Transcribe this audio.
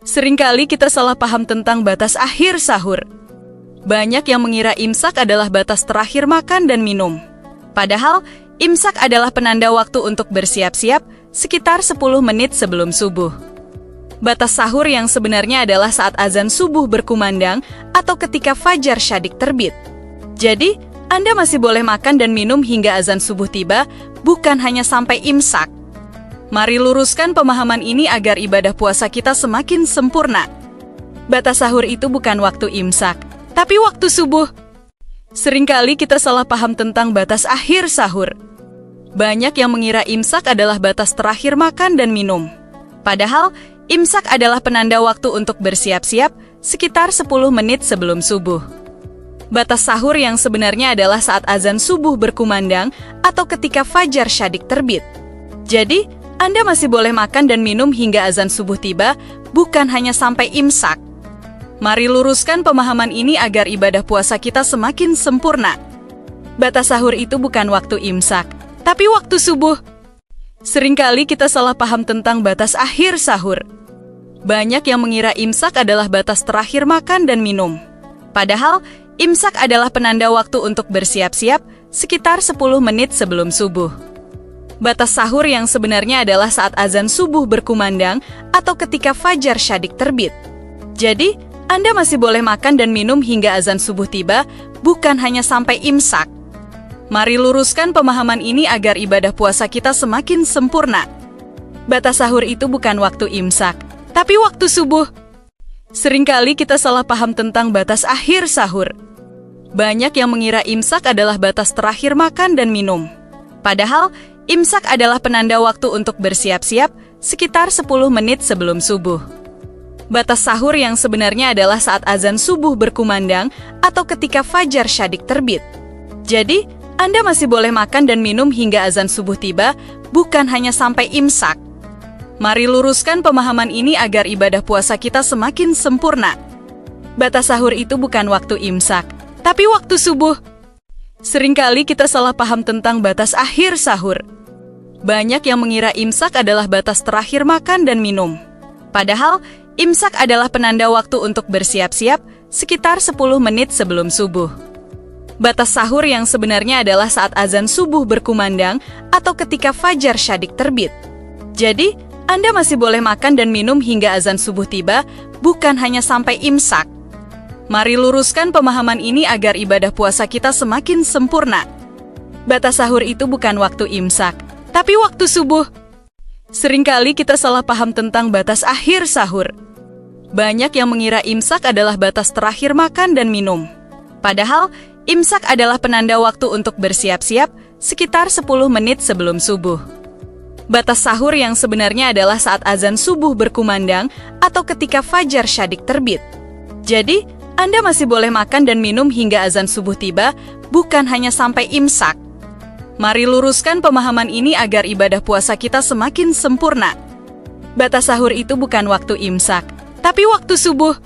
Seringkali kita salah paham tentang batas akhir sahur. Banyak yang mengira imsak adalah batas terakhir makan dan minum. Padahal, imsak adalah penanda waktu untuk bersiap-siap sekitar 10 menit sebelum subuh. Batas sahur yang sebenarnya adalah saat azan subuh berkumandang atau ketika fajar syadik terbit. Jadi, Anda masih boleh makan dan minum hingga azan subuh tiba, bukan hanya sampai imsak. Mari luruskan pemahaman ini agar ibadah puasa kita semakin sempurna. Batas sahur itu bukan waktu imsak, tapi waktu subuh. Seringkali kita salah paham tentang batas akhir sahur. Banyak yang mengira imsak adalah batas terakhir makan dan minum. Padahal, imsak adalah penanda waktu untuk bersiap-siap sekitar 10 menit sebelum subuh. Batas sahur yang sebenarnya adalah saat azan subuh berkumandang atau ketika fajar syadik terbit. Jadi, Anda masih boleh makan dan minum hingga azan subuh tiba, bukan hanya sampai imsak. Mari luruskan pemahaman ini agar ibadah puasa kita semakin sempurna. Batas sahur itu bukan waktu imsak, tapi waktu subuh. Seringkali kita salah paham tentang batas akhir sahur. Banyak yang mengira imsak adalah batas terakhir makan dan minum. Padahal, imsak adalah penanda waktu untuk bersiap-siap sekitar 10 menit sebelum subuh. Batas sahur yang sebenarnya adalah saat azan subuh berkumandang atau ketika fajar syadik terbit. Jadi, Anda masih boleh makan dan minum hingga azan subuh tiba, bukan hanya sampai imsak. Mari luruskan pemahaman ini agar ibadah puasa kita semakin sempurna. Batas sahur itu bukan waktu imsak, tapi waktu subuh. Seringkali kita salah paham tentang batas akhir sahur. Banyak yang mengira imsak adalah batas terakhir makan dan minum. Padahal, imsak adalah penanda waktu untuk bersiap-siap sekitar 10 menit sebelum subuh. Batas sahur yang sebenarnya adalah saat azan subuh berkumandang atau ketika fajar syadik terbit. Jadi, Anda masih boleh makan dan minum hingga azan subuh tiba, bukan hanya sampai imsak. Mari luruskan pemahaman ini agar ibadah puasa kita semakin sempurna. Batas sahur itu bukan waktu imsak, tapi waktu subuh. Seringkali kita salah paham tentang batas akhir sahur. Banyak yang mengira imsak adalah batas terakhir makan dan minum. Padahal, imsak adalah penanda waktu untuk bersiap-siap sekitar 10 menit sebelum subuh. Batas sahur yang sebenarnya adalah saat azan subuh berkumandang atau ketika fajar syadik terbit. Jadi, Anda masih boleh makan dan minum hingga azan subuh tiba, bukan hanya sampai imsak. Mari luruskan pemahaman ini agar ibadah puasa kita semakin sempurna. Batas sahur itu bukan waktu imsak, tapi waktu subuh. Seringkali kita salah paham tentang batas akhir sahur. Banyak yang mengira imsak adalah batas terakhir makan dan minum. Padahal, imsak adalah penanda waktu untuk bersiap-siap sekitar 10 menit sebelum subuh. Batas sahur yang sebenarnya adalah saat azan subuh berkumandang atau ketika fajar syadik terbit. Jadi, Anda masih boleh makan dan minum hingga azan subuh tiba, bukan hanya sampai imsak. Mari luruskan pemahaman ini agar ibadah puasa kita semakin sempurna. Batas sahur itu bukan waktu imsak, tapi waktu subuh.